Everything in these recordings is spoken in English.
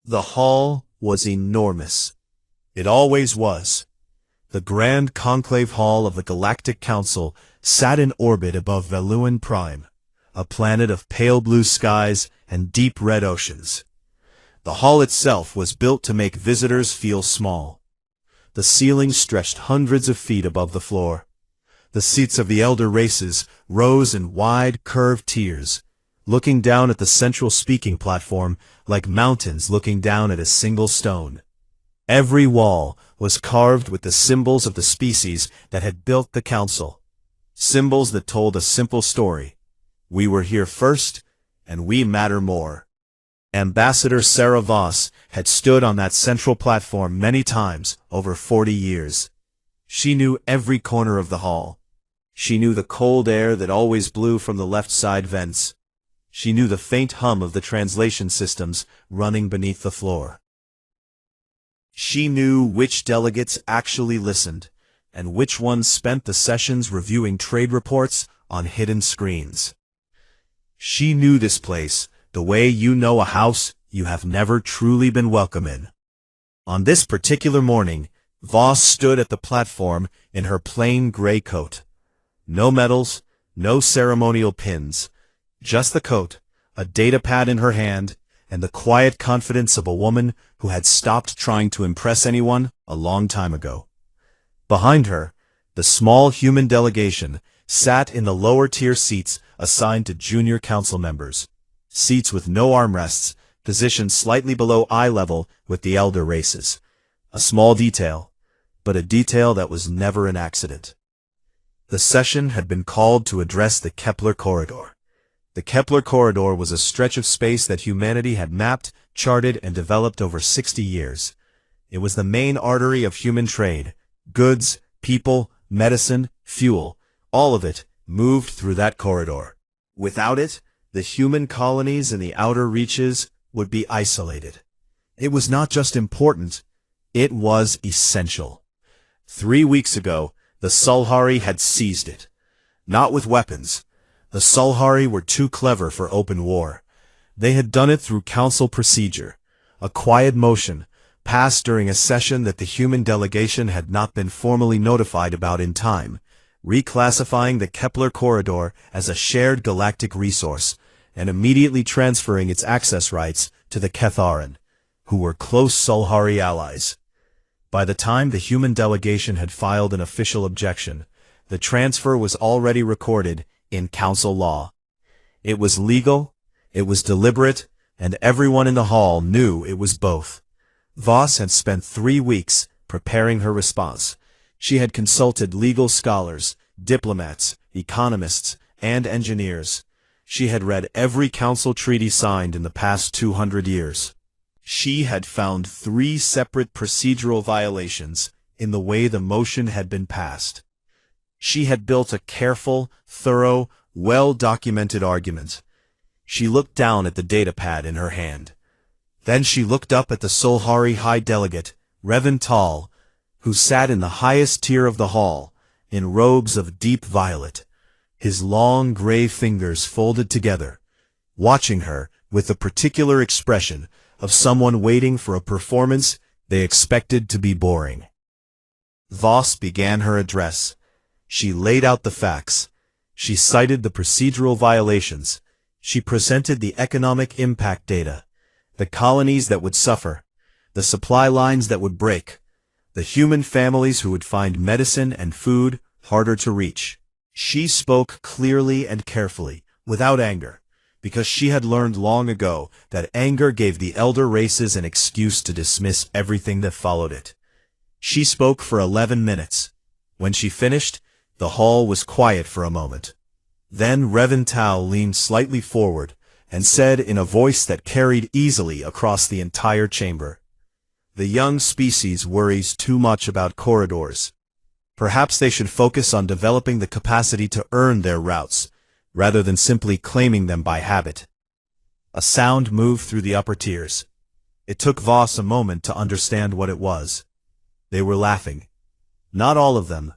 The hall was enormous. It always was. The grand conclave hall of the Galactic Council sat in orbit above HFY Prime, a planet of pale blue skies and deep red oceans. The hall itself was built to make visitors feel small. The ceiling stretched hundreds of feet above the floor. The seats of the elder races rose in wide, curved tiers, looking down at the central speaking platform like mountains looking down at a single stone. Every wall was carved with the symbols of the species that had built the council. Symbols that told a simple story. We were here first, and we matter more. Ambassador Sarah Voss had stood on that central platform many times over 40 years. She knew every corner of the hall. She knew the cold air that always blew from the left side vents. She knew the faint hum of the translation systems running beneath the floor. She knew which delegates actually listened, and which ones spent the sessions reviewing trade reports on hidden screens. She knew this place the way you know a house you have never truly been welcome in. On this particular morning, Voss stood at the platform in her plain gray coat. No medals, no ceremonial pins, just the coat, a datapad in her hand, and the quiet confidence of a woman who had stopped trying to impress anyone a long time ago. Behind her, the small human delegation sat in the lower-tier seats assigned to junior council members, seats with no armrests, positioned slightly below eye level with the elder races. A small detail, but a detail that was never an accident. The session had been called to address the Kepler Corridor. The Kepler Corridor was a stretch of space that humanity had mapped, charted, and developed over 60 years. It was the main artery of human trade. Goods, people, medicine, fuel, all of it moved through that corridor. Without it, the human colonies in the outer reaches would be isolated. It was not just important, it was essential. 3 weeks ago, the Sulhari had seized it. Not with weapons. The Sulhari were too clever for open war. They had done it through council procedure, a quiet motion, passed during a session that the human delegation had not been formally notified about in time, reclassifying the Kepler Corridor as a shared galactic resource, and immediately transferring its access rights to the Ketharan, who were close Sulhari allies. By the time the human delegation had filed an official objection, the transfer was already recorded in council law. It was legal, it was deliberate, and everyone in the hall knew it was both. Voss had spent 3 weeks preparing her response. She had consulted legal scholars, diplomats, economists, and engineers. She had read every council treaty signed in the past 200 years. She had found 3 separate procedural violations in the way the motion had been passed. She had built a careful, thorough, well-documented argument. She looked down at the datapad in her hand. Then she looked up at the Sulhari High Delegate, Revan Tal, who sat in the highest tier of the hall, in robes of deep violet, his long gray fingers folded together, watching her with the particular expression of someone waiting for a performance they expected to be boring. Voss began her address. She laid out the facts. She cited the procedural violations. She presented the economic impact data, the colonies that would suffer, the supply lines that would break, the human families who would find medicine and food harder to reach. She spoke clearly and carefully, without anger, because she had learned long ago that anger gave the elder races an excuse to dismiss everything that followed it. She spoke for 11 minutes. When she finished, the hall was quiet for a moment. Then Revan Tal leaned slightly forward and said in a voice that carried easily across the entire chamber, "The young species worries too much about corridors. Perhaps they should focus on developing the capacity to earn their routes, rather than simply claiming them by habit." A sound moved through the upper tiers. It took Voss a moment to understand what it was. They were laughing. Not all of them,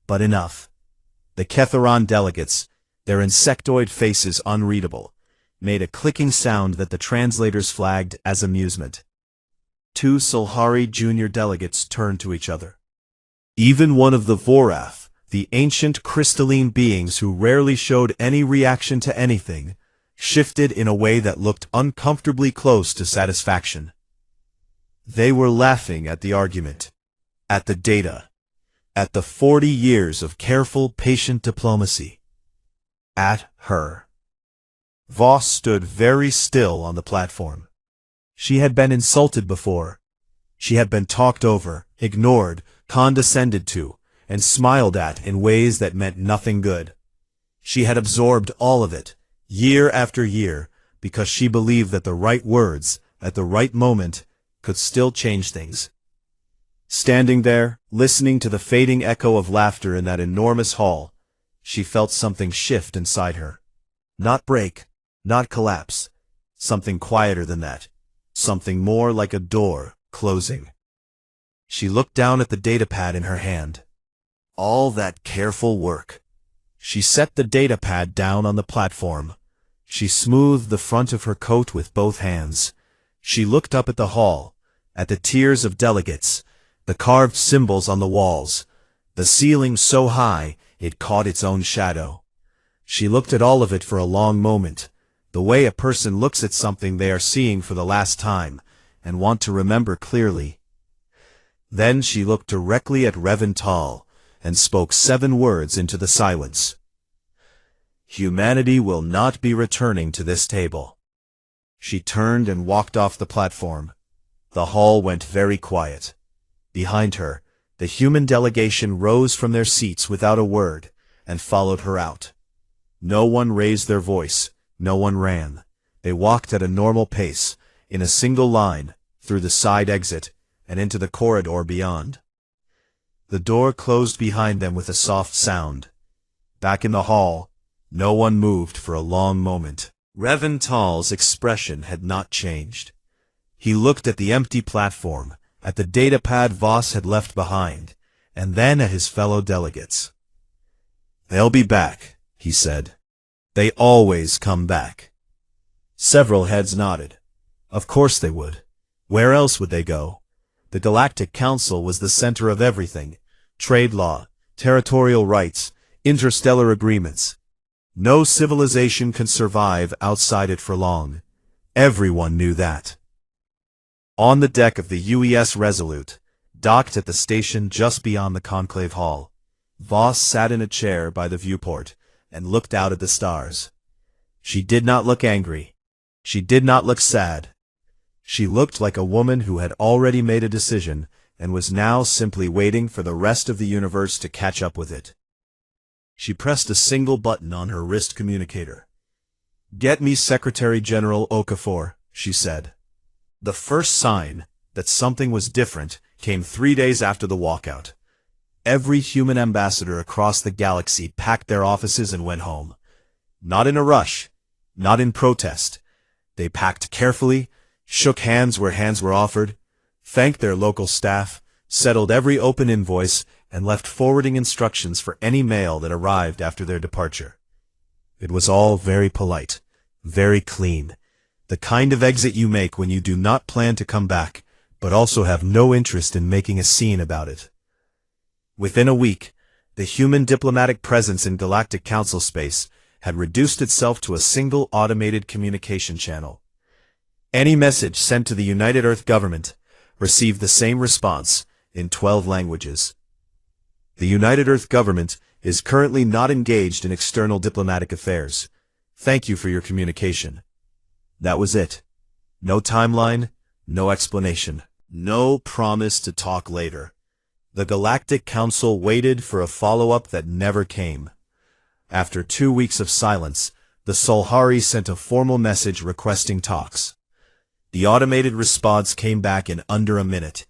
but enough. The Ketharan delegates, their insectoid faces unreadable, made a clicking sound that the translators flagged as amusement. two Solhari junior delegates turned to each other. Even one of the Vorath, the ancient crystalline beings who rarely showed any reaction to anything, shifted in a way that looked uncomfortably close to satisfaction. They were laughing at the argument, at the data, at the 40 years of careful, patient diplomacy. At her. Voss stood very still on the platform. She had been insulted before. She had been talked over, ignored, condescended to, and smiled at in ways that meant nothing good. She had absorbed all of it, year after year, because she believed that the right words, at the right moment, could still change things. Standing there, listening to the fading echo of laughter in that enormous hall, she felt something shift inside her. Not break, not collapse, something quieter than that, something more like a door closing. She looked down at the datapad in her hand. All that careful work. She set the datapad down on the platform. She smoothed the front of her coat with both hands. She looked up at the hall, at the tiers of delegates, the carved symbols on the walls, the ceiling so high it caught its own shadow. She looked at all of it for a long moment, the way a person looks at something they are seeing for the last time, and want to remember clearly. Then she looked directly at Revental, and spoke 7 words into the silence. Humanity will not be returning to this table. She turned and walked off the platform. The hall went very quiet. Behind her, the human delegation rose from their seats without a word, and followed her out. No one raised their voice, no one ran. They walked at a normal pace, in a single line, through the side exit, and into the corridor beyond. The door closed behind them with a soft sound. Back in the hall, no one moved for a long moment. Revental's expression had not changed. He looked at the empty platform, at the datapad Voss had left behind, and then at his fellow delegates. They'll be back, he said. They always come back. Several heads nodded. Of course they would. Where else would they go? The Galactic Council was the center of everything. Trade law, territorial rights, interstellar agreements. No civilization can survive outside it for long. Everyone knew that. On the deck of the UES Resolute, docked at the station just beyond the conclave hall, Voss sat in a chair by the viewport and looked out at the stars. She did not look angry. She did not look sad. She looked like a woman who had already made a decision and was now simply waiting for the rest of the universe to catch up with it. She pressed a single button on her wrist communicator. "Get me Secretary General Okafor," she said. The first sign that something was different came 3 days after the walkout. Every human ambassador across the galaxy packed their offices and went home. Not in a rush, not in protest. They packed carefully, shook hands where hands were offered, thanked their local staff, settled every open invoice, and left forwarding instructions for any mail that arrived after their departure. It was all very polite, very clean, the kind of exit you make when you do not plan to come back, but also have no interest in making a scene about it. Within a week, the human diplomatic presence in Galactic Council space had reduced itself to a single automated communication channel. Any message sent to the United Earth government received the same response in 12 languages. The United Earth government is currently not engaged in external diplomatic affairs. Thank you for your communication. That was it. No timeline, no explanation, no promise to talk later. The Galactic Council waited for a follow-up that never came. After 2 weeks of silence, the Solhari sent a formal message requesting talks. The automated response came back in under a minute.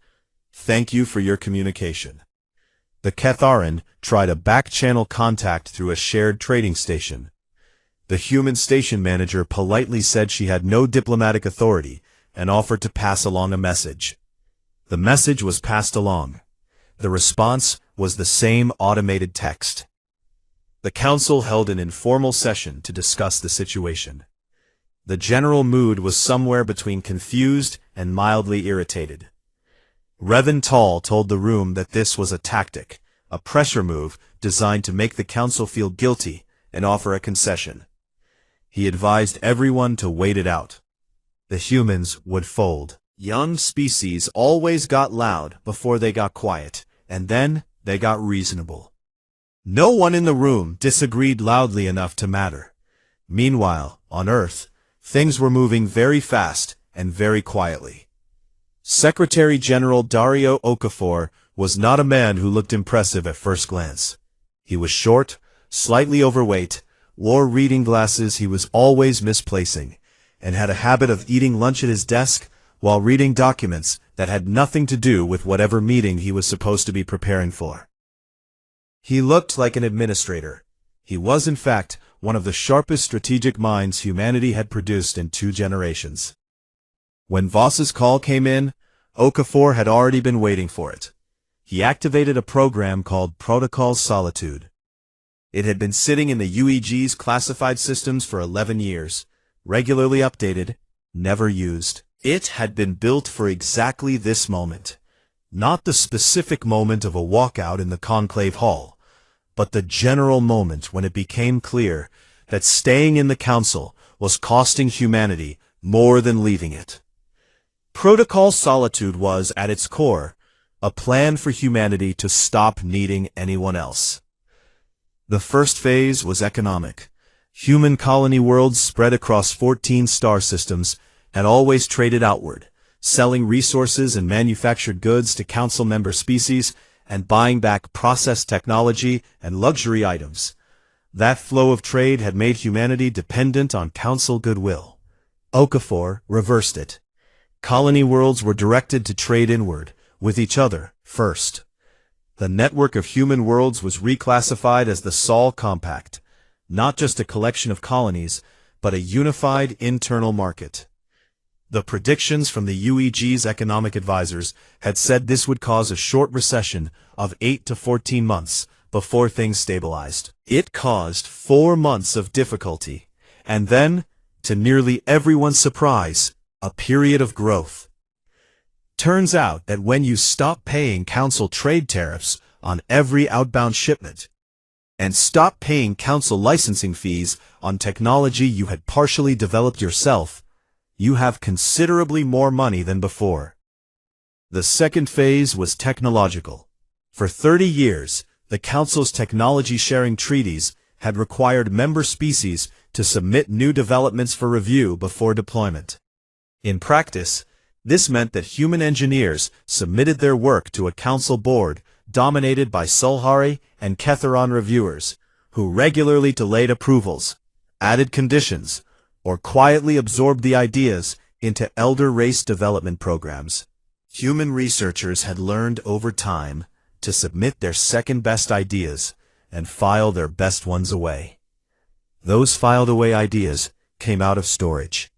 Thank you for your communication. The Catharan tried a back-channel contact through a shared trading station. The human station manager politely said she had no diplomatic authority and offered to pass along a message. The message was passed along. The response was the same automated text. The council held an informal session to discuss the situation. The general mood was somewhere between confused and mildly irritated. Revental told the room that this was a tactic, a pressure move designed to make the council feel guilty and offer a concession. He advised everyone to wait it out. The humans would fold. Young species always got loud before they got quiet, and then they got reasonable. No one in the room disagreed loudly enough to matter. Meanwhile, on Earth, things were moving very fast and very quietly. Secretary General Dario Okafor was not a man who looked impressive at first glance. He was short, slightly overweight, wore reading glasses he was always misplacing, and had a habit of eating lunch at his desk while reading documents that had nothing to do with whatever meeting he was supposed to be preparing for. He looked like an administrator. He was, in fact, one of the sharpest strategic minds humanity had produced in 2 generations. When Voss's call came in, Okafor had already been waiting for it. He activated a program called Protocol Solitude. It had been sitting in the UEG's classified systems for 11 years, regularly updated, never used. It had been built for exactly this moment. Not the specific moment of a walkout in the conclave hall, but the general moment when it became clear that staying in the council was costing humanity more than leaving it. Protocol Solitude was, at its core, a plan for humanity to stop needing anyone else. The first phase was economic. Human colony worlds spread across 14 star systems had always traded outward, selling resources and manufactured goods to council member species and buying back processed technology and luxury items. That flow of trade had made humanity dependent on council goodwill. Okafor reversed it. Colony worlds were directed to trade inward, with each other, first. The network of human worlds was reclassified as the Sol Compact, not just a collection of colonies, but a unified internal market. The predictions from the UEG's economic advisors had said this would cause a short recession of 8 to 14 months before things stabilized. It caused 4 months of difficulty, and then, to nearly everyone's surprise, a period of growth. Turns out that when you stop paying council trade tariffs on every outbound shipment, and stop paying council licensing fees on technology you had partially developed yourself, you have considerably more money than before. The second phase was technological. For 30 years, the Council's technology-sharing treaties had required member species to submit new developments for review before deployment. In practice, this meant that human engineers submitted their work to a council board dominated by Sulhari and Ketheron reviewers, who regularly delayed approvals, added conditions, or quietly absorbed the ideas into elder race development programs. Human researchers had learned over time to submit their second-best ideas and file their best ones away. Those filed-away ideas came out of storage.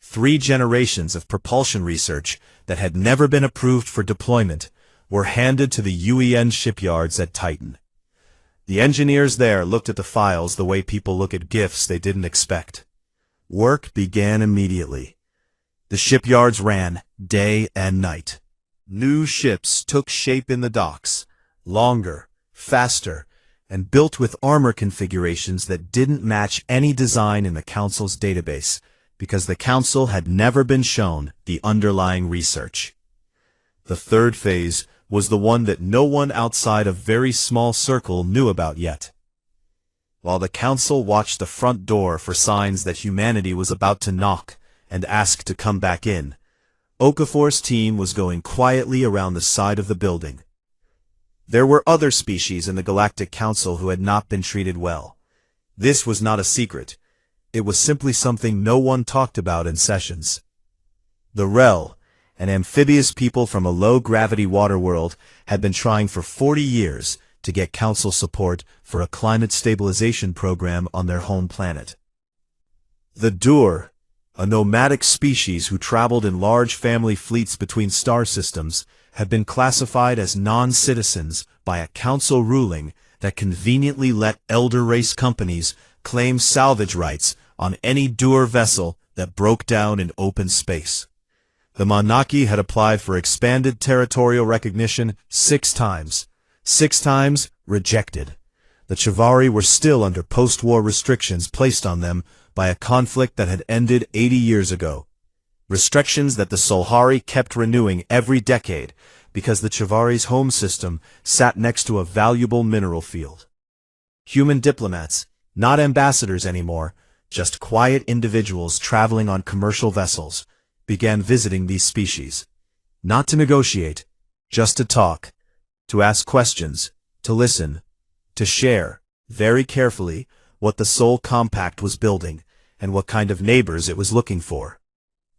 3 generations of propulsion research that had never been approved for deployment were handed to the UEN shipyards at Titan. The engineers there looked at the files the way people look at gifts they didn't expect. Work began immediately. The shipyards ran day and night. New ships took shape in the docks, longer, faster, and built with armor configurations that didn't match any design in the Council's database, because the Council had never been shown the underlying research. The third phase was the one that no one outside a very small circle knew about yet. While the Council watched the front door for signs that humanity was about to knock and ask to come back in, Okafor's team was going quietly around the side of the building. There were other species in the Galactic Council who had not been treated well. This was not a secret. It was simply something no one talked about in sessions. The Rel, an amphibious people from a low-gravity water world, had been trying for 40 years to get Council support for a climate stabilization program on their home planet. The Dur, a nomadic species who traveled in large family fleets between star systems, had been classified as non-citizens by a council ruling that conveniently let elder race companies claim salvage rights on any Dur vessel that broke down in open space. The monarchy had applied for expanded territorial recognition 6 times. 6 times rejected. The Chivalry were still under post-war restrictions placed on them by a conflict that had ended 80 years ago. Restrictions that the Solhari kept renewing every decade because the Chivalry's home system sat next to a valuable mineral field. Human diplomats, not ambassadors anymore, just quiet individuals traveling on commercial vessels, began visiting these species. Not to negotiate, just to talk, to ask questions, to listen, to share, very carefully, what the Sol Compact was building and what kind of neighbors it was looking for.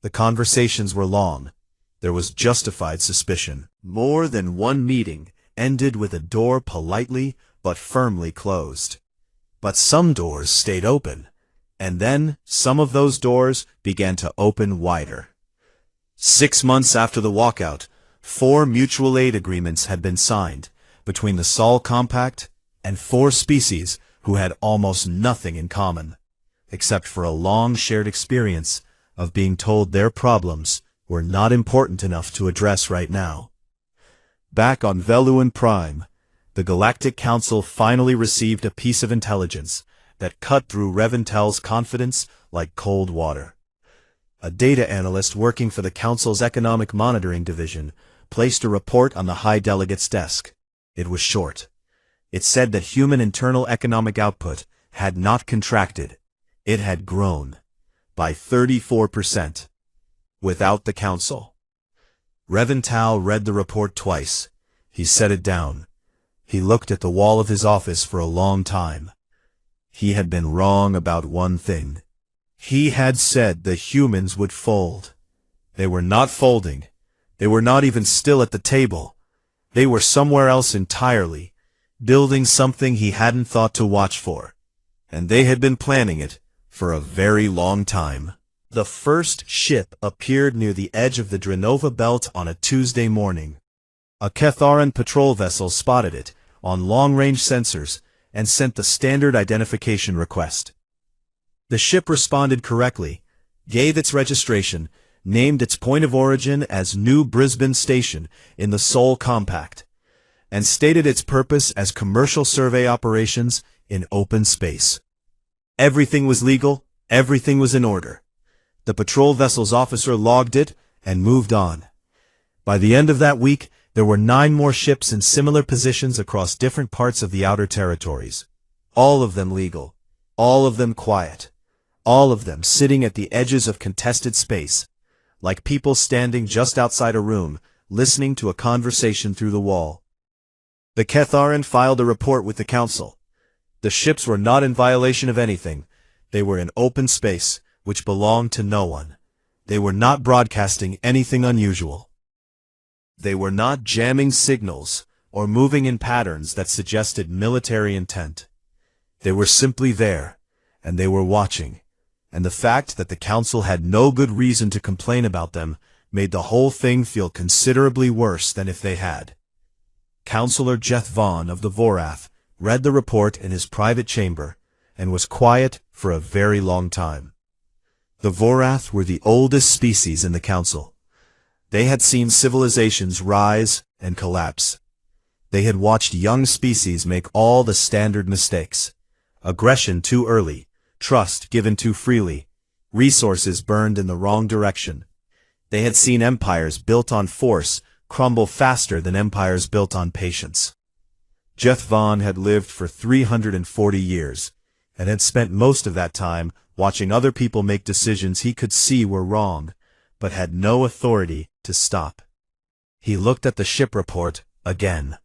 The conversations were long. There was justified suspicion. More than one meeting ended with a door politely but firmly closed. But some doors stayed open, and then some of those doors began to open wider. 6 months after the walkout, 4 mutual aid agreements had been signed between the Sol Compact and 4 species who had almost nothing in common, except for a long shared experience of being told their problems were not important enough to address right now. Back on Veluan Prime, the Galactic Council finally received a piece of intelligence that cut through Reventel's confidence like cold water. A data analyst working for the Council's Economic Monitoring Division placed a report on the High Delegate's desk. It was short. It said that human internal economic output had not contracted. It had grown by 34%. Without the Council. Revental read the report twice. He set it down. He looked at the wall of his office for a long time. He had been wrong about one thing. He had said the humans would fold. They were not folding. They were not even still at the table. They were somewhere else entirely, building something he hadn't thought to watch for. And they had been planning it for a very long time. The first ship appeared near the edge of the Drenova belt on a Tuesday morning. A Ketharan patrol vessel spotted it on long-range sensors and sent the standard identification request. The ship responded correctly, gave its registration, named its point of origin as New Brisbane Station in the Sol Compact, and stated its purpose as commercial survey operations in open space. Everything was legal, everything was in order. The patrol vessel's officer logged it and moved on. By the end of that week, there were 9 more ships in similar positions across different parts of the outer territories. All of them legal, all of them quiet, all of them sitting at the edges of contested space, like people standing just outside a room, listening to a conversation through the wall. The Ketharan filed a report with the Council. The ships were not in violation of anything. They were in open space, which belonged to no one. They were not broadcasting anything unusual. They were not jamming signals or moving in patterns that suggested military intent. They were simply there, and they were watching, and the fact that the Council had no good reason to complain about them made the whole thing feel considerably worse than if they had. Councillor Jeth Vaughn of the Vorath read the report in his private chamber and was quiet for a very long time. The Vorath were the oldest species in the Council. They had seen civilizations rise and collapse. They had watched young species make all the standard mistakes. Aggression too early, trust given too freely, resources burned in the wrong direction. They had seen empires built on force crumble faster than empires built on patience. Jeth Vaughn had lived for 340 years, and had spent most of that time watching other people make decisions he could see were wrong, but had no authority to stop. He looked at the ship report again.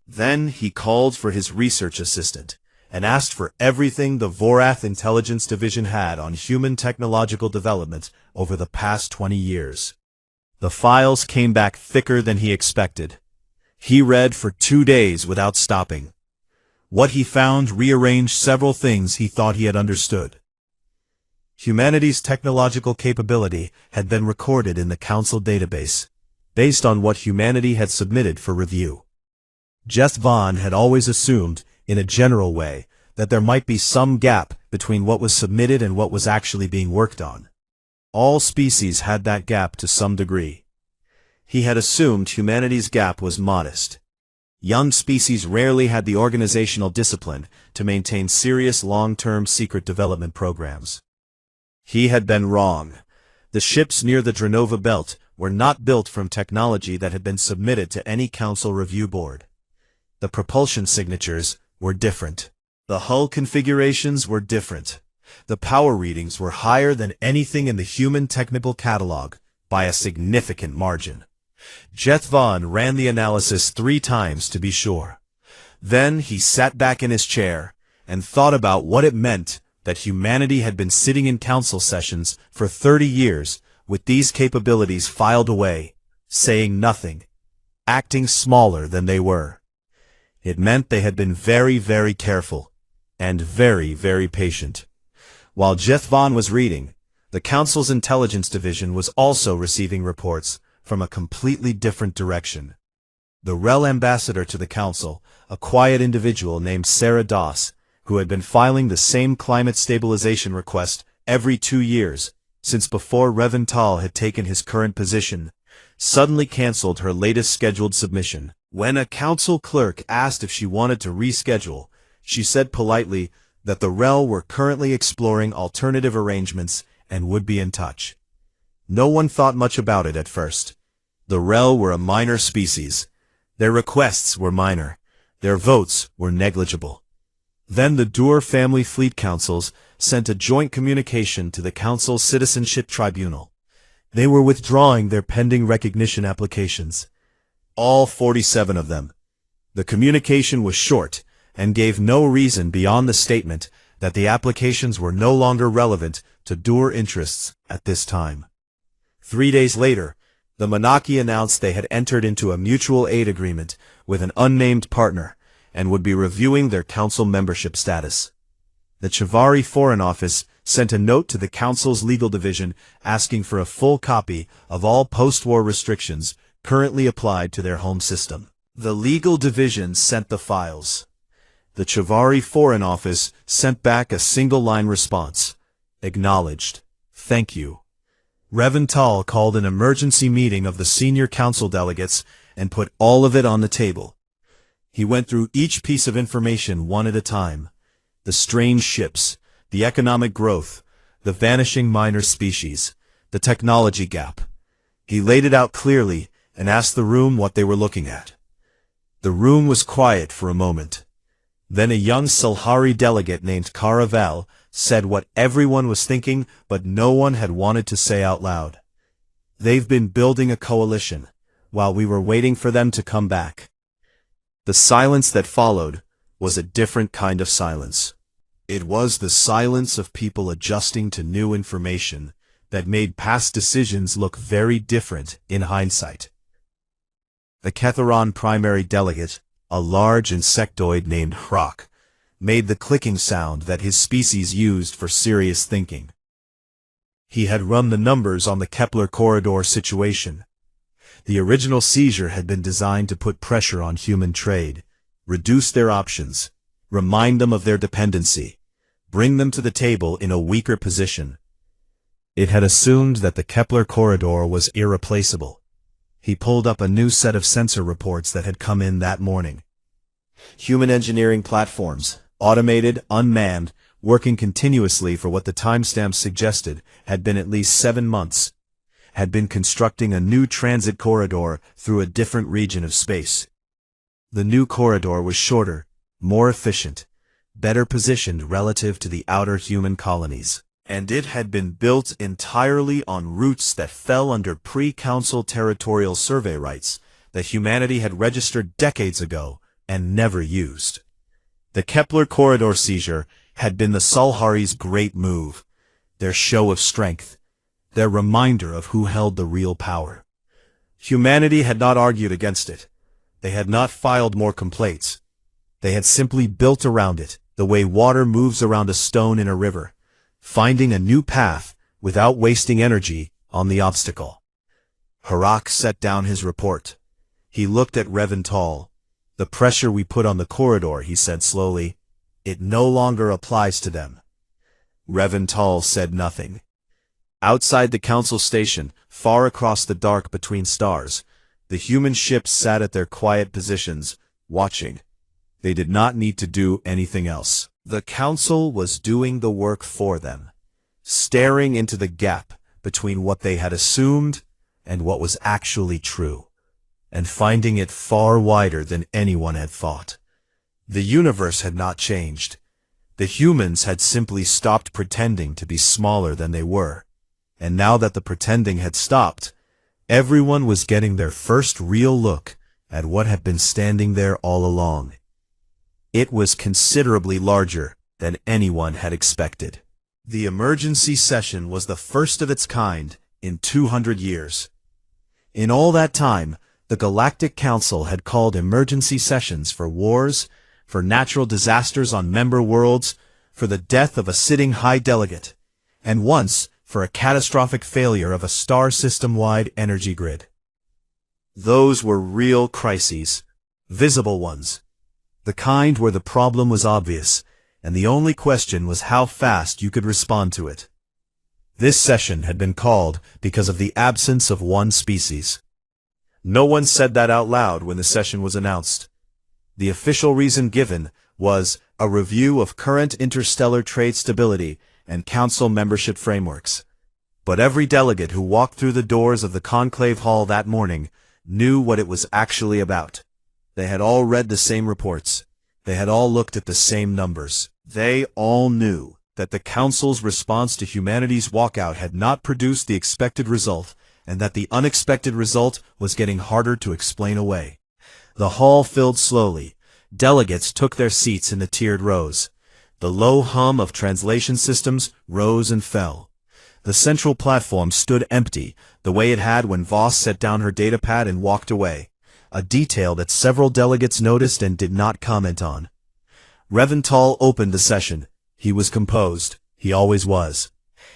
Then he called for his research assistant, and asked for everything the Vorath Intelligence Division had on human technological development over the past 20 years. The files came back thicker than he expected. He read for 2 days without stopping. What he found rearranged several things he thought he had understood. Humanity's technological capability had been recorded in the Council database, based on what humanity had submitted for review. Jeth Vaughn had always assumed, in a general way, that there might be some gap between what was submitted and what was actually being worked on. All species had that gap to some degree. He had assumed humanity's gap was modest. Young species rarely had the organizational discipline to maintain serious long-term secret development programs. He had been wrong. The ships near the Drenova belt were not built from technology that had been submitted to any council review board. The propulsion signatures were different. The hull configurations were different. The power readings were higher than anything in the human technical catalog, by a significant margin. HFY ran the analysis 3 times to be sure. Then he sat back in his chair and thought about what it meant that humanity had been sitting in council sessions for 30 years with these capabilities filed away, saying nothing, acting smaller than they were. It meant they had been very, very careful and very, very patient. While HFY was reading, the Council's Intelligence Division was also receiving reports from a completely different direction. The REL ambassador to the Council, a quiet individual named Sarah Doss, who had been filing the same climate stabilization request every 2 years, since before Revental had taken his current position, suddenly cancelled her latest scheduled submission. When a council clerk asked if she wanted to reschedule, she said politely that the REL were currently exploring alternative arrangements and would be in touch. No one thought much about it at first. The REL were a minor species. Their requests were minor. Their votes were negligible. Then the Dur Family Fleet Councils sent a joint communication to the Council's Citizenship Tribunal. They were withdrawing their pending recognition applications. All 47 of them. The communication was short and gave no reason beyond the statement that the applications were no longer relevant to Dur interests at this time. 3 days later, the monarchy announced they had entered into a mutual aid agreement with an unnamed partner and would be reviewing their council membership status. The Chivari Foreign Office sent a note to the council's legal division asking for a full copy of all post-war restrictions currently applied to their home system. The legal division sent the files. The Chivari Foreign Office sent back a single-line response. Acknowledged. Thank you. Revental called an emergency meeting of the senior council delegates and put all of it on the table. He went through each piece of information one at a time. The strange ships, the economic growth, the vanishing minor species, the technology gap. He laid it out clearly and asked the room what they were looking at. The room was quiet for a moment. Then a young Salhari delegate named Caraval said what everyone was thinking but no one had wanted to say out loud. They've been building a coalition, while we were waiting for them to come back. The silence that followed was a different kind of silence. It was the silence of people adjusting to new information that made past decisions look very different in hindsight. The Ketheron primary delegate, a large insectoid named Hrock, made the clicking sound that his species used for serious thinking. He had run the numbers on the Kepler corridor situation. The original seizure had been designed to put pressure on human trade, reduce their options, remind them of their dependency, bring them to the table in a weaker position. It had assumed that the Kepler corridor was irreplaceable. He pulled up a new set of sensor reports that had come in that morning. Human engineering platforms, automated, unmanned, working continuously for what the timestamps suggested had been at least 7 months, had been constructing a new transit corridor through a different region of space. The new corridor was shorter, more efficient, better positioned relative to the outer human colonies. And it had been built entirely on routes that fell under pre-council territorial survey rights that humanity had registered decades ago and never used. The Kepler corridor seizure had been the Salhari's great move, their show of strength, their reminder of who held the real power. Humanity had not argued against it. They had not filed more complaints. They had simply built around it, the way water moves around a stone in a river, finding a new path without wasting energy on the obstacle. Hrock set down his report. He looked at Revental. The pressure we put on the corridor, he said slowly, it no longer applies to them. Revental said nothing. Outside the council station, far across the dark between stars, the human ships sat at their quiet positions, watching. They did not need to do anything else. The council was doing the work for them, staring into the gap between what they had assumed and what was actually true, and finding it far wider than anyone had thought. The universe had not changed. The humans had simply stopped pretending to be smaller than they were. And now that the pretending had stopped, everyone was getting their first real look at what had been standing there all along. It was considerably larger than anyone had expected. The emergency session was the first of its kind in 200 years. In all that time, the Galactic Council had called emergency sessions for wars, for natural disasters on member worlds, for the death of a sitting high delegate, and once for a catastrophic failure of a star system-wide energy grid. Those were real crises, visible ones, the kind where the problem was obvious, and the only question was how fast you could respond to it. This session had been called because of the absence of one species. No one said that out loud when the session was announced. The official reason given was a review of current interstellar trade stability and council membership frameworks. But every delegate who walked through the doors of the conclave hall that morning knew what it was actually about. They had all read the same reports. They had all looked at the same numbers. They all knew that the council's response to humanity's walkout had not produced the expected result, and that the unexpected result was getting harder to explain away. The hall filled slowly. Delegates took their seats in the tiered rows. The low hum of translation systems rose and fell. The central platform stood empty, the way it had when Voss set down her datapad and walked away, a detail that several delegates noticed and did not comment on. Revental opened the session. He was composed. He always was.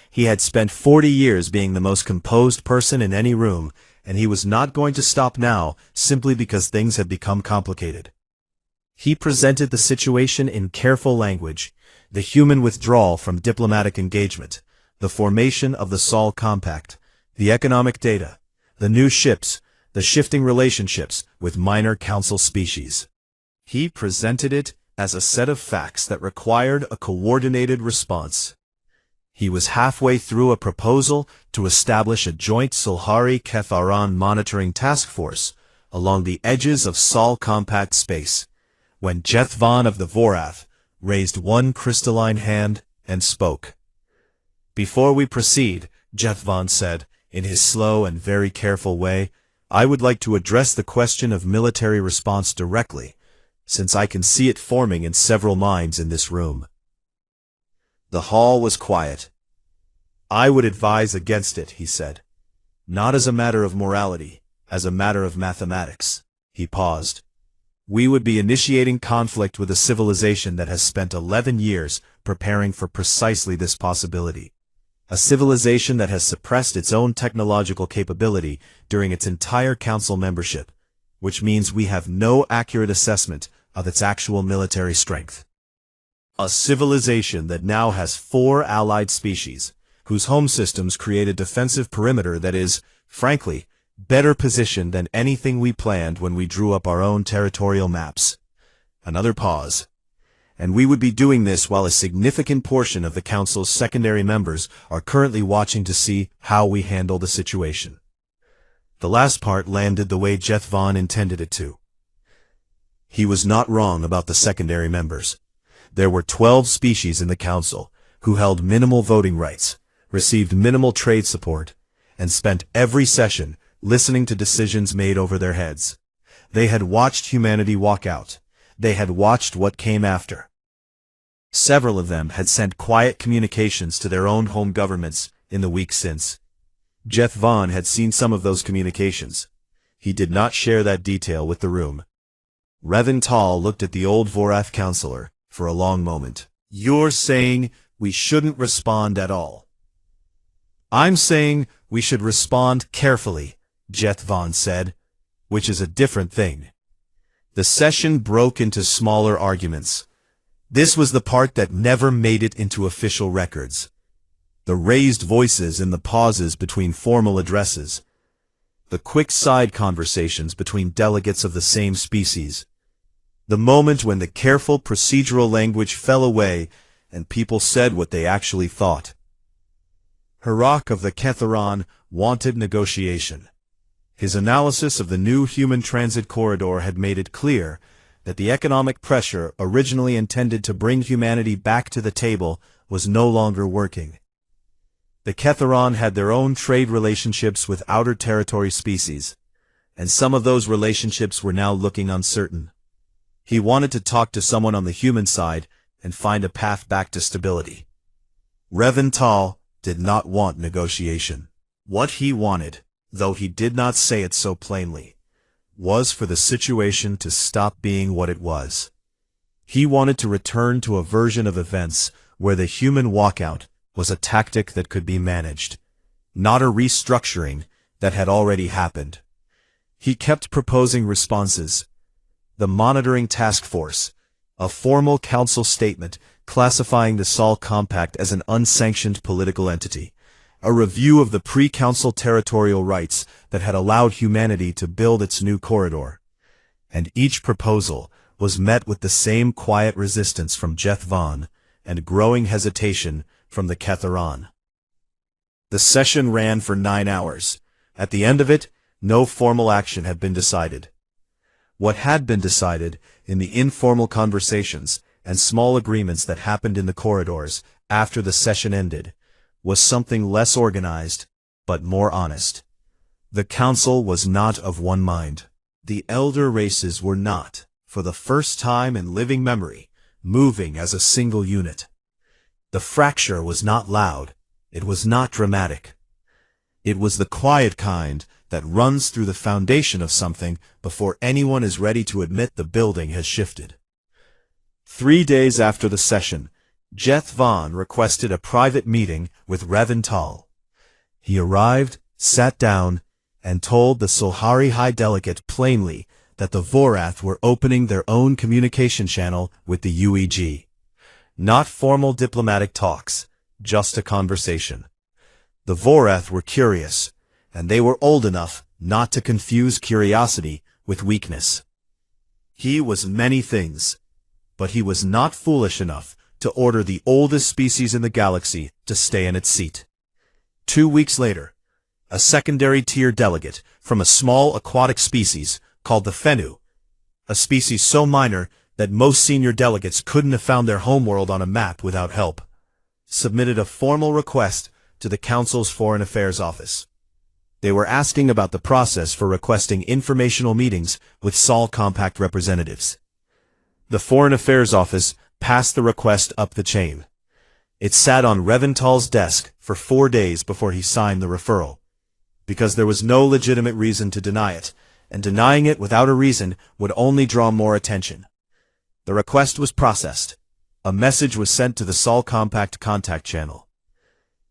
He had spent 40 years being the most composed person in any room, and he was not going to stop now simply because things had become complicated. He presented the situation in careful language: the human withdrawal from diplomatic engagement, the formation of the Sol Compact, the economic data, the new ships, the shifting relationships with minor council species. He presented it as a set of facts that required a coordinated response. He was halfway through a proposal to establish a joint Sulhari-Ketharan monitoring task force along the edges of Sol Compact space, when Jethvan of the Vorath raised one crystalline hand and spoke. "Before we proceed," Jethvan said, in his slow and very careful way, "I would like to address the question of military response directly, since I can see it forming in several minds in this room." The hall was quiet. "I would advise against it," he said. "Not as a matter of morality, as a matter of mathematics." He paused. "We would be initiating conflict with a civilization that has spent 11 years preparing for precisely this possibility. A civilization that has suppressed its own technological capability during its entire council membership, which means we have no accurate assessment of its actual military strength. A civilization that now has 4 allied species, whose home systems create a defensive perimeter that is, frankly, better positioned than anything we planned when we drew up our own territorial maps." Another pause. "And we would be doing this while a significant portion of the Council's secondary members are currently watching to see how we handle the situation." The last part landed the way Jethvan intended it to. He was not wrong about the secondary members. There were 12 species in the Council who held minimal voting rights, received minimal trade support, and spent every session listening to decisions made over their heads. They had watched humanity walk out. They had watched what came after. Several of them had sent quiet communications to their own home governments in the weeks since. Jethvan had seen some of those communications. He did not share that detail with the room. Revental looked at the old Vorath counselor for a long moment. "You're saying we shouldn't respond at all." "I'm saying we should respond carefully," Jethvan said, "which is a different thing." The session broke into smaller arguments. This was the part that never made it into official records. The raised voices in the pauses between formal addresses. The quick side conversations between delegates of the same species. The moment when the careful procedural language fell away and people said what they actually thought. Hirak of the Ketharon wanted negotiation. His analysis of the new human transit corridor had made it clear that the economic pressure originally intended to bring humanity back to the table was no longer working. The Ketharon had their own trade relationships with outer territory species, and some of those relationships were now looking uncertain. He wanted to talk to someone on the human side and find a path back to stability. Revental did not want negotiation. What he wanted, though he did not say it so plainly, was for the situation to stop being what it was. He wanted to return to a version of events where the human walkout was a tactic that could be managed, not a restructuring that had already happened. He kept proposing responses. The Monitoring Task Force, a formal council statement classifying the Sol Compact as an unsanctioned political entity, a review of the pre-council territorial rights that had allowed humanity to build its new corridor. And each proposal was met with the same quiet resistance from Jeth Von and growing hesitation from the Ketharon. The session ran for 9 hours. At the end of it, no formal action had been decided. What had been decided in the informal conversations and small agreements that happened in the corridors after the session ended was something less organized, but more honest. The council was not of one mind. The elder races were not, for the first time in living memory, moving as a single unit. The fracture was not loud. It was not dramatic. It was the quiet kind that runs through the foundation of something before anyone is ready to admit the building has shifted. 3 days after the session, Jeth Von requested a private meeting with Revental. He arrived, sat down, and told the Solhari High Delegate plainly that the Vorath were opening their own communication channel with the UEG. Not formal diplomatic talks, just a conversation. The Vorath were curious, and they were old enough not to confuse curiosity with weakness. He was many things, but he was not foolish enough to order the oldest species in the galaxy to stay in its seat. 2 weeks later, a secondary tier delegate from a small aquatic species called the Fenu, a species so minor that most senior delegates couldn't have found their homeworld on a map without help, submitted a formal request to the Council's Foreign Affairs Office. They were asking about the process for requesting informational meetings with Sol Compact representatives. The Foreign Affairs Office passed the request up the chain. It sat on Revental's desk for 4 days before he signed the referral, because there was no legitimate reason to deny it, and denying it without a reason would only draw more attention. The request was processed. A message was sent to the Sol Compact contact channel.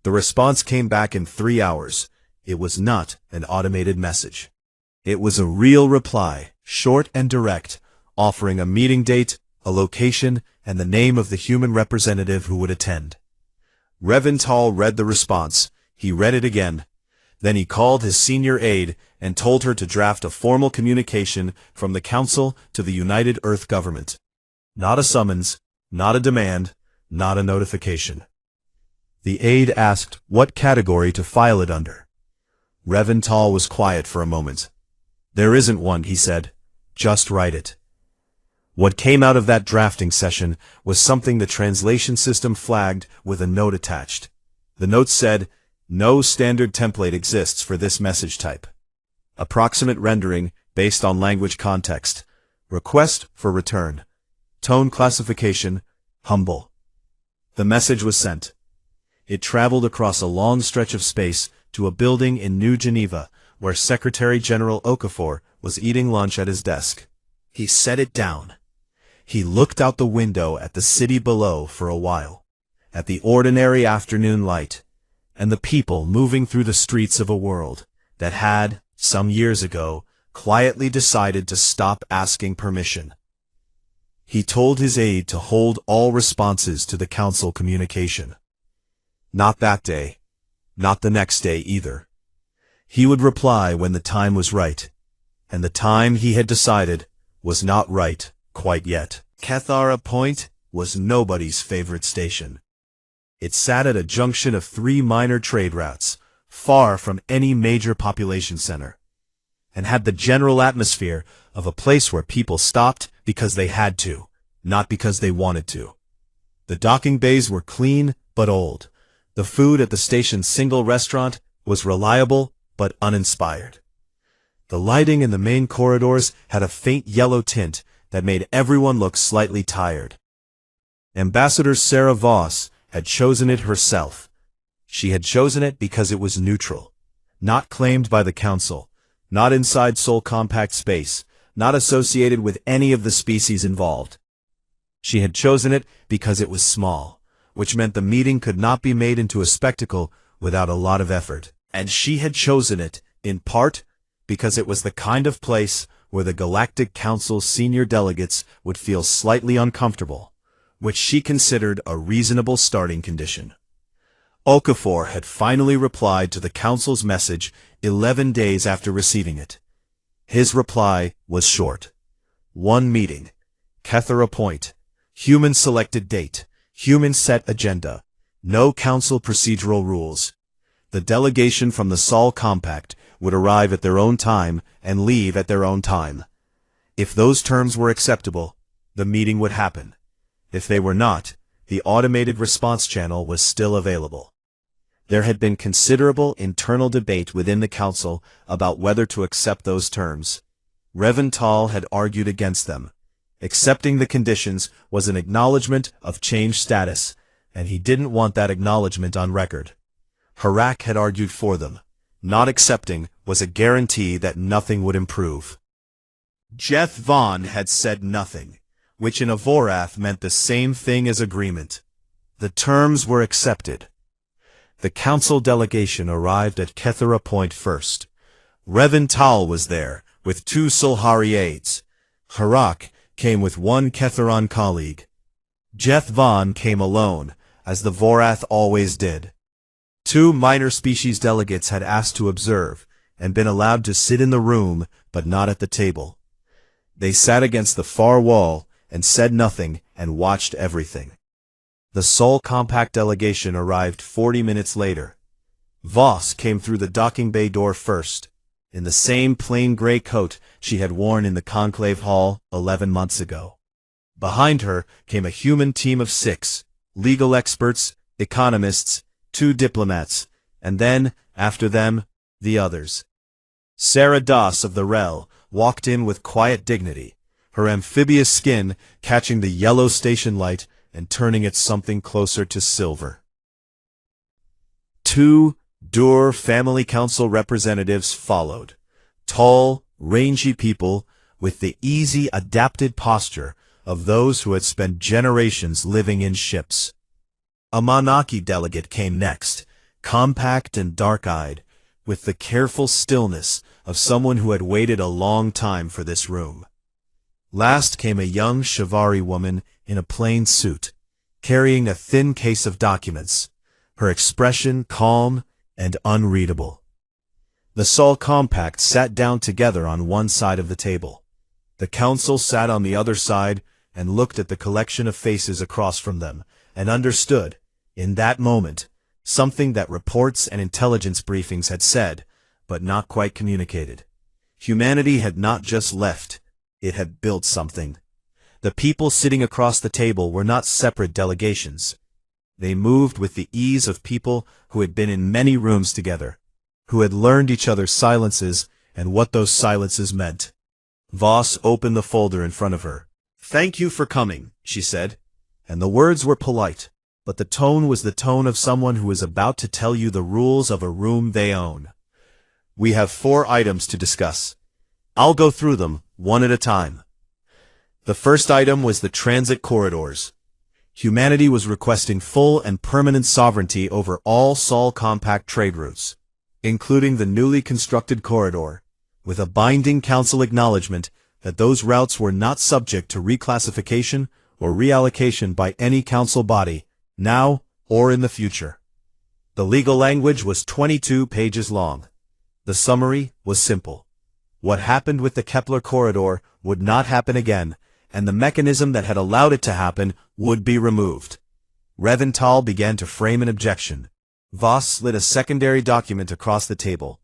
The response came back in 3 hours. It was not an automated message. It was a real reply, short and direct, offering a meeting date, a location, and the name of the human representative who would attend. Revental read the response. He read it again. Then he called his senior aide and told her to draft a formal communication from the Council to the United Earth Government. Not a summons, not a demand, not a notification. The aide asked what category to file it under. Revental was quiet for a moment. "There isn't one," he said. "Just write it." What came out of that drafting session was something the translation system flagged with a note attached. The note said, "No standard template exists for this message type. Approximate rendering based on language context. Request for return. Tone classification, humble." The message was sent. It traveled across a long stretch of space to a building in New Geneva where Secretary General Okafor was eating lunch at his desk. He set it down. He looked out the window at the city below for a while, at the ordinary afternoon light, and the people moving through the streets of a world that had, some years ago, quietly decided to stop asking permission. He told his aide to hold all responses to the council communication. Not that day. Not the next day either. He would reply when the time was right. And the time he had decided was not right quite yet. Kethara Point was nobody's favorite station. It sat at a junction of 3 minor trade routes, far from any major population center, and had the general atmosphere of a place where people stopped because they had to, not because they wanted to. The docking bays were clean but old. The food at the station's single restaurant was reliable but uninspired. The lighting in the main corridors had a faint yellow tint that made everyone look slightly tired. Ambassador Sarah Voss had chosen it herself. She had chosen it because it was neutral, not claimed by the Council, not inside Sol Compact space, not associated with any of the species involved. She had chosen it because it was small, which meant the meeting could not be made into a spectacle without a lot of effort. And she had chosen it, in part, because it was the kind of place where the Galactic Council's senior delegates would feel slightly uncomfortable, which she considered a reasonable starting condition. Okafor had finally replied to the Council's message 11 days after receiving it. His reply was short. 1 meeting. Kethara Point. Human selected date. Human set agenda. No Council procedural rules. The delegation from the Sol Compact would arrive at their own time and leave at their own time. If those terms were acceptable, the meeting would happen. If they were not, the automated response channel was still available. There had been considerable internal debate within the Council about whether to accept those terms. Revental had argued against them. Accepting the conditions was an acknowledgement of changed status, and he didn't want that acknowledgement on record. Harak had argued for them. Not accepting was a guarantee that nothing would improve. Jeth Vaughn had said nothing, which in Avorath meant the same thing as agreement. The terms were accepted. The Council delegation arrived at Kethara Point first. Revental was there, with 2 Solhari aides. Harak came with 1 Ketharon colleague. Jeth Vaughn came alone, as the Vorath always did. 2 minor species delegates had asked to observe, and been allowed to sit in the room, but not at the table. They sat against the far wall, and said nothing, and watched everything. The Sol Compact delegation arrived 40 minutes later. Voss came through the docking bay door first, in the same plain gray coat she had worn in the conclave hall 11 months ago. Behind her came a human team of 6, legal experts, economists, 2 diplomats, and then, after them, the others. Sarah Das of the Rel walked in with quiet dignity, her amphibious skin catching the yellow station light and turning it something closer to silver. 2 Dur Family Council representatives followed, tall, rangy people with the easy, adapted posture of those who had spent generations living in ships. A Monaki delegate came next, compact and dark-eyed, with the careful stillness of someone who had waited a long time for this room. Last came a young Shivari woman in a plain suit, carrying a thin case of documents, her expression calm and unreadable. The Sol Compact sat down together on one side of the table. The Council sat on the other side and looked at the collection of faces across from them, and understood, in that moment, something that reports and intelligence briefings had said, but not quite communicated. Humanity had not just left, it had built something. The people sitting across the table were not separate delegations. They moved with the ease of people who had been in many rooms together, who had learned each other's silences and what those silences meant. Voss opened the folder in front of her. "Thank you for coming," she said, and the words were polite, but the tone was the tone of someone who is about to tell you the rules of a room they own. "We have 4 items to discuss. I'll go through them, one at a time." The first item was the transit corridors. Humanity was requesting full and permanent sovereignty over all Sol Compact trade routes, including the newly constructed corridor, with a binding Council acknowledgement that those routes were not subject to reclassification or reallocation by any Council body, now or in the future. The legal language was 22 pages long. The summary was simple. What happened with the Kepler corridor would not happen again, and the mechanism that had allowed it to happen would be removed. Revental began to frame an objection. Voss slid a secondary document across the table,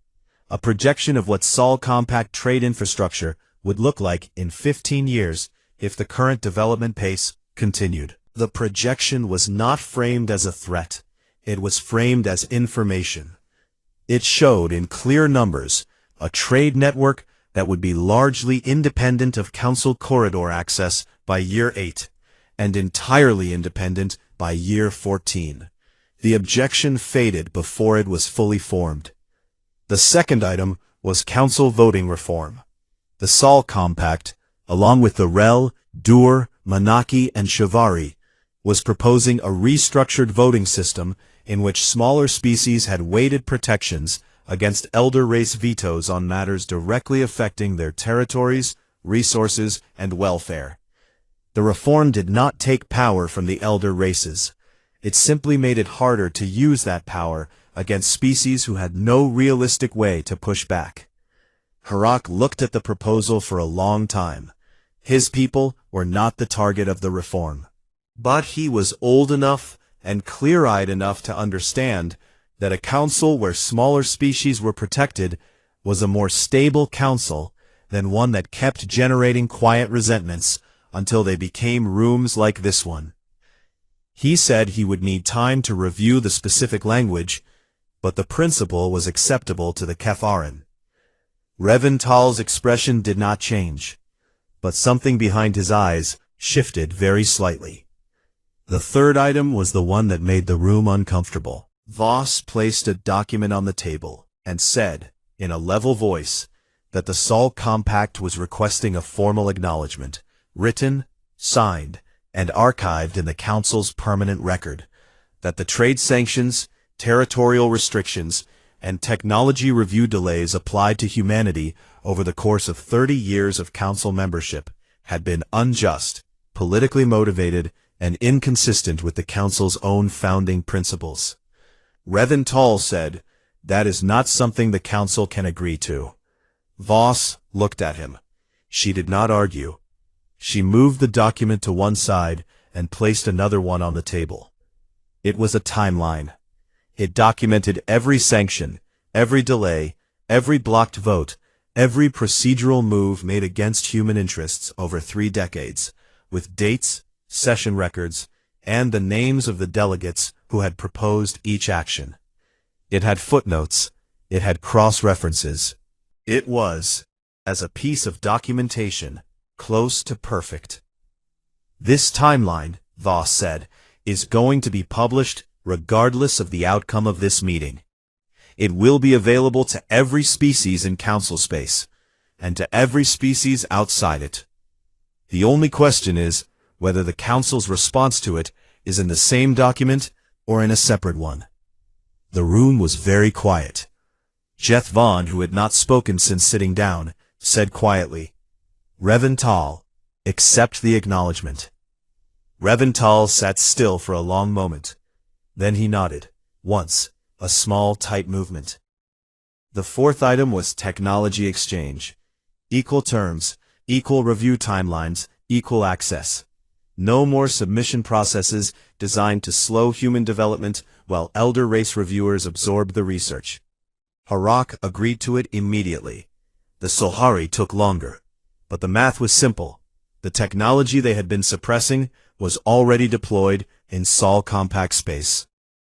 a projection of what Sol compact trade infrastructure would look like in 15 years if the current development pace continued. The projection was not framed as a threat. It was framed as information. It showed in clear numbers a trade network that would be largely independent of Council corridor access by year 8, and entirely independent by year 14. The objection faded before it was fully formed. The second item was Council voting reform. The Sol Compact, along with the Rel, Dur, Manaki, and Shivari, was proposing a restructured voting system in which smaller species had weighted protections against elder race vetoes on matters directly affecting their territories, resources, and welfare. The reform did not take power from the elder races. It simply made it harder to use that power against species who had no realistic way to push back. Harak looked at the proposal for a long time. His people were not the target of the reform. But he was old enough and clear-eyed enough to understand that a council where smaller species were protected was a more stable council than one that kept generating quiet resentments until they became rooms like this one. He said he would need time to review the specific language, but the principle was acceptable to the Kefaran. Revental's expression did not change, but something behind his eyes shifted very slightly. The third item was the one that made the room uncomfortable. Voss placed a document on the table and said, in a level voice, that the Sol Compact was requesting a formal acknowledgement, written, signed, and archived in the Council's permanent record, that the trade sanctions, territorial restrictions, and technology review delays applied to humanity over the course of 30 years of Council membership had been unjust, politically motivated, and inconsistent with the Council's own founding principles. Revental said, "That is not something the Council can agree to." Voss looked at him. She did not argue. She moved the document to one side and placed another one on the table. It was a timeline. It documented every sanction, every delay, every blocked vote, every procedural move made against human interests over 3 decades, with dates, session records, and the names of the delegates who had proposed each action. It had footnotes. It had cross-references. It was, as a piece of documentation, close to perfect. This timeline, Voss said, is going to be published regardless of the outcome of this meeting. It will be available to every species in Council space, and to every species outside it. The only question is whether the Council's response to it is in the same document or in a separate one. The room was very quiet. Jeth Vaughn, who had not spoken since sitting down, said quietly, "Revental, accept the acknowledgement." Revental sat still for a long moment. Then he nodded, once, a small, tight movement. The fourth item was technology exchange. Equal terms, equal review timelines, equal access. No more submission processes designed to slow human development while elder race reviewers absorbed the research. Harak agreed to it immediately. The Solhari took longer, but the math was simple. The technology they had been suppressing was already deployed in Sol Compact space.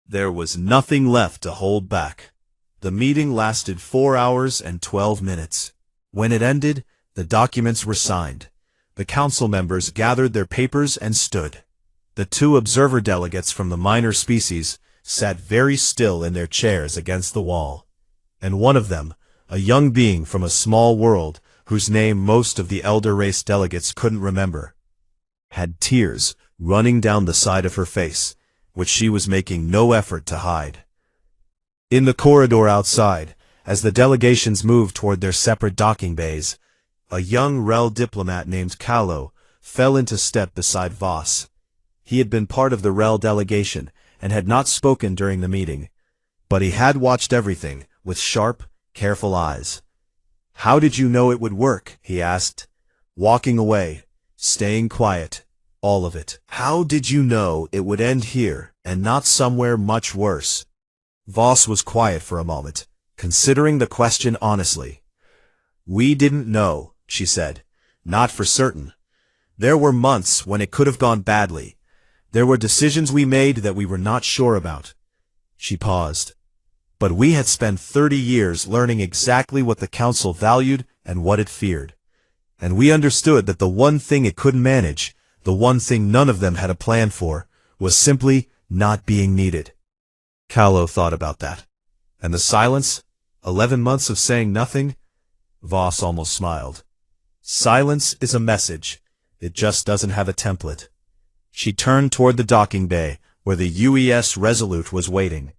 There was nothing left to hold back. The meeting lasted 4 hours and 12 minutes. When it ended, the documents were signed. The Council members gathered their papers and stood. The 2 observer delegates from the minor species sat very still in their chairs against the wall, and one of them, a young being from a small world whose name most of the elder race delegates couldn't remember, had tears running down the side of her face, which she was making no effort to hide. In the corridor outside, as the delegations moved toward their separate docking bays, a young Rel diplomat named Kahlo fell into step beside Voss. He had been part of the Rel delegation and had not spoken during the meeting, But he had watched everything with sharp, careful eyes. "How did you know it would work?" he asked, walking away, staying quiet, all of it. "How did you know it would end here and not somewhere much worse?" Voss was quiet for a moment, considering the question honestly. "We didn't know," she said. "Not for certain. There were months when it could have gone badly. There were decisions we made that we were not sure about." She paused. "But we had spent 30 years learning exactly what the Council valued and what it feared. And we understood that the one thing it couldn't manage, the one thing none of them had a plan for, was simply not being needed." Kahlo thought about that. And the silence? 11 months of saying nothing? Voss almost smiled. Silence is a message. It just doesn't have a template. She turned toward the docking bay, where the UES Resolute was waiting.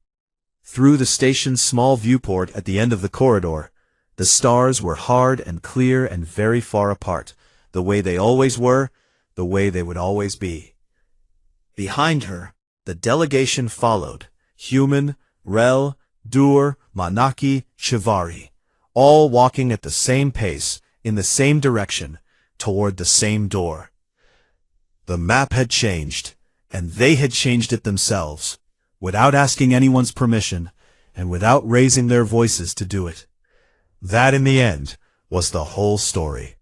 Through the station's small viewport at the end of the corridor, the stars were hard and clear and very far apart, the way they always were, the way they would always be. Behind her, the delegation followed, Human, Rel, Dur, Manaki, Shivari, all walking at the same pace, in the same direction, toward the same door. The map had changed, and they had changed it themselves, without asking anyone's permission, and without raising their voices to do it. That, in the end, was the whole story.